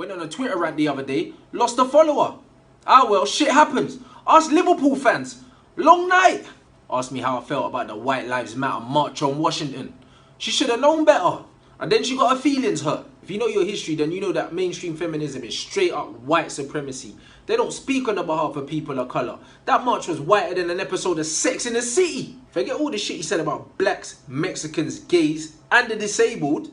Went on a Twitter rant the other day, lost a follower. Ah well, shit happens. Ask Liverpool fans. Long night. Asked me how I felt about the White Lives Matter march on Washington. She should have known better. And then she got her feelings hurt. If you know your history, then you know that mainstream feminism is straight up white supremacy. They don't speak on the behalf of people of colour. That march was whiter than an episode of Sex in the City. Forget all the shit he said about blacks, Mexicans, gays, and the disabled.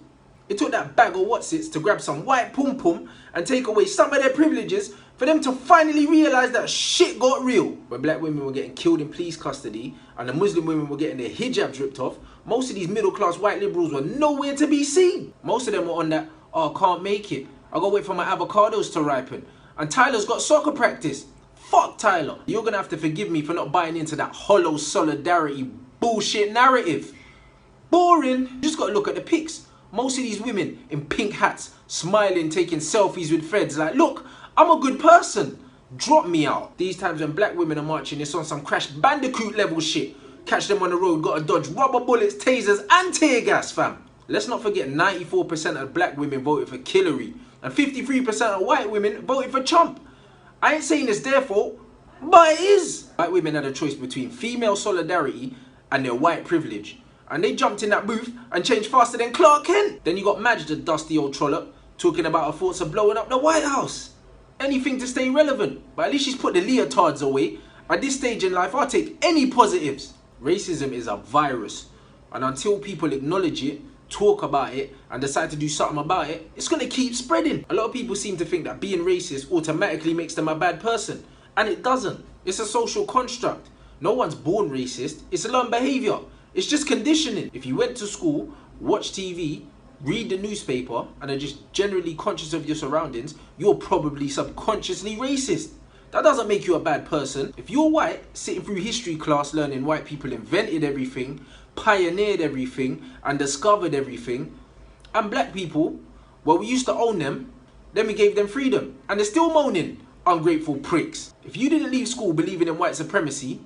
It took that bag of whatsits to grab some white pum pum and take away some of their privileges for them to finally realise that shit got real. When black women were getting killed in police custody and the Muslim women were getting their hijabs ripped off, most of these middle class white liberals were nowhere to be seen. Most of them were on that, oh, I can't make it. I gotta wait for my avocados to ripen. And Tyler's got soccer practice. Fuck Tyler. You're gonna have to forgive me for not buying into that hollow solidarity bullshit narrative. Boring. You just gotta look at the pics. Most of these women in pink hats, smiling, taking selfies with feds like, look, I'm a good person. Drop me out. These times when black women are marching, it's on some Crash Bandicoot level shit. Catch them on the road, gotta dodge rubber bullets, tasers, and tear gas, fam. Let's not forget 94% of black women voted for Hillary, and 53% of white women voted for Trump. I ain't saying it's their fault, but it is. White women had a choice between female solidarity and their white privilege. And they jumped in that booth and changed faster than Clark Kent. Then you got Madge, the dusty old trollop, talking about her thoughts of blowing up the White House. Anything to stay relevant, but at least she's put the leotards away. At this stage in life, I'll take any positives. Racism is a virus, and until people acknowledge it, talk about it, and decide to do something about it, it's gonna keep spreading. A lot of people seem to think that being racist automatically makes them a bad person, and it doesn't. It's a social construct. No one's born racist, it's a learned behavior. It's just conditioning. If you went to school, watch TV, read the newspaper, and are just generally conscious of your surroundings, you're probably subconsciously racist. That doesn't make you a bad person. If you're white, sitting through history class learning white people invented everything, pioneered everything, and discovered everything, and black people, well, we used to own them, then we gave them freedom, and they're still moaning, ungrateful pricks. If you didn't leave school believing in white supremacy,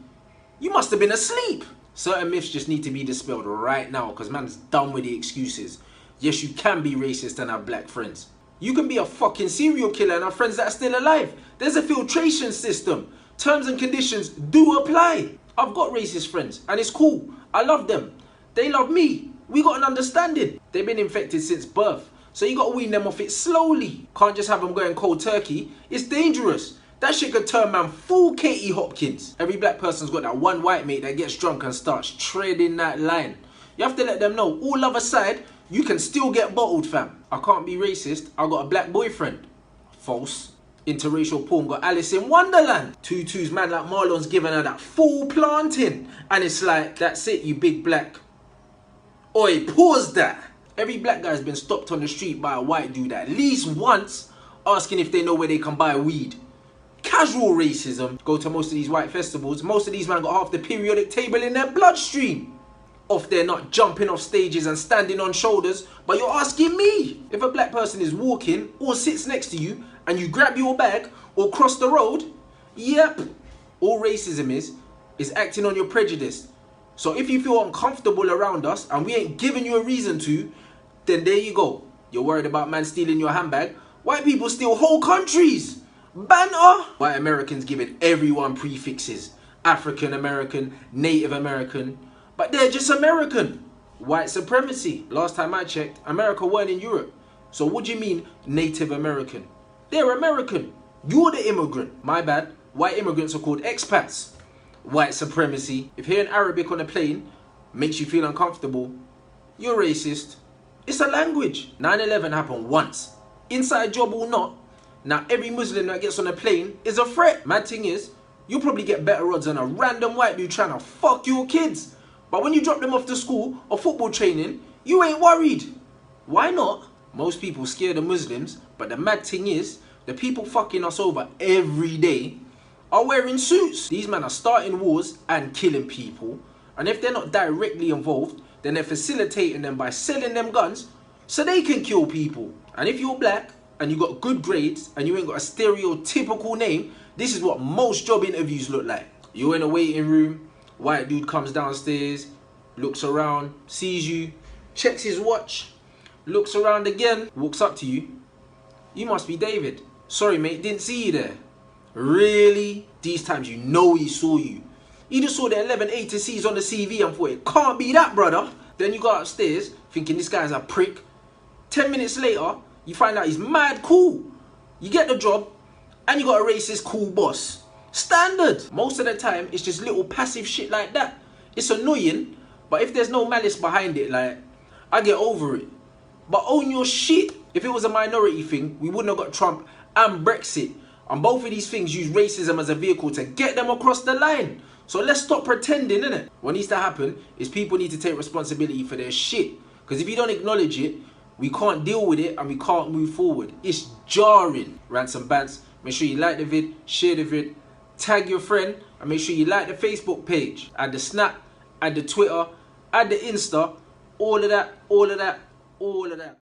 you must have been asleep. Certain myths just need to be dispelled right now because man's done with the excuses. Yes, you can be racist and have black friends. You can be a fucking serial killer and have friends that are still alive. There's a filtration system. Terms and conditions do apply. I've got racist friends and it's cool. I love them. They love me. We got an understanding. They've been infected since birth. So you got to wean them off it slowly. Can't just have them going cold turkey. It's dangerous. That shit could turn man full Katie Hopkins. Every black person's got that one white mate that gets drunk and starts treading that line. You have to let them know, all other side, you can still get bottled, fam. I can't be racist, I got a black boyfriend. False. Interracial porn got Alice in Wonderland. Tutu's man like Marlon's giving her that full planting. And it's like, that's it, you big black. Oi, pause that. Every black guy's been stopped on the street by a white dude at least once, asking if they know where they can buy weed. Casual racism. Go to most of these white festivals, most of these men got half the periodic table in their bloodstream. Off there not jumping off stages and standing on shoulders, but you're asking me. If a black person is walking or sits next to you and you grab your bag or cross the road, yep. All racism is acting on your prejudice. So if you feel uncomfortable around us and we ain't giving you a reason to, then there you go. You're worried about man stealing your handbag. White people steal whole countries. Banter! White Americans giving everyone prefixes. African American, Native American. But they're just American. White supremacy. Last time I checked, America weren't in Europe. So what do you mean Native American? They're American. You're the immigrant. My bad. White immigrants are called expats. White supremacy. If hearing Arabic on a plane makes you feel uncomfortable, you're racist. It's a language. 9/11 happened once. Inside job or not, now every Muslim that gets on a plane is a threat. Mad thing is, you'll probably get better odds than a random white dude trying to fuck your kids. But when you drop them off to school or football training, you ain't worried. Why not? Most people scare the Muslims, but the mad thing is, the people fucking us over every day are wearing suits. These men are starting wars and killing people. And if they're not directly involved, then they're facilitating them by selling them guns so they can kill people. And if you're black, and you got good grades, and you ain't got a stereotypical name, this is what most job interviews look like. You're in a waiting room, white dude comes downstairs, looks around, sees you, checks his watch, looks around again, walks up to you. You must be David. Sorry mate, didn't see you there. Really? These times you know he saw you. He just saw the 11 A to C's on the CV and thought, it can't be that, brother. Then you go upstairs thinking this guy's a prick. 10 minutes later, you find out he's mad cool. You get the job and you got a racist cool boss. Standard. Most of the time, it's just little passive shit like that. It's annoying, but if there's no malice behind it, like, I get over it. But own your shit. If it was a minority thing, we wouldn't have got Trump and Brexit. And both of these things use racism as a vehicle to get them across the line. So let's stop pretending, innit? What needs to happen is people need to take responsibility for their shit. Because if you don't acknowledge it, we can't deal with it and we can't move forward. It's jarring. Rants and Bants, make sure you like the vid, share the vid, tag your friend, and make sure you like the Facebook page, add the Snap, add the Twitter, add the Insta, all of that, all of that, all of that.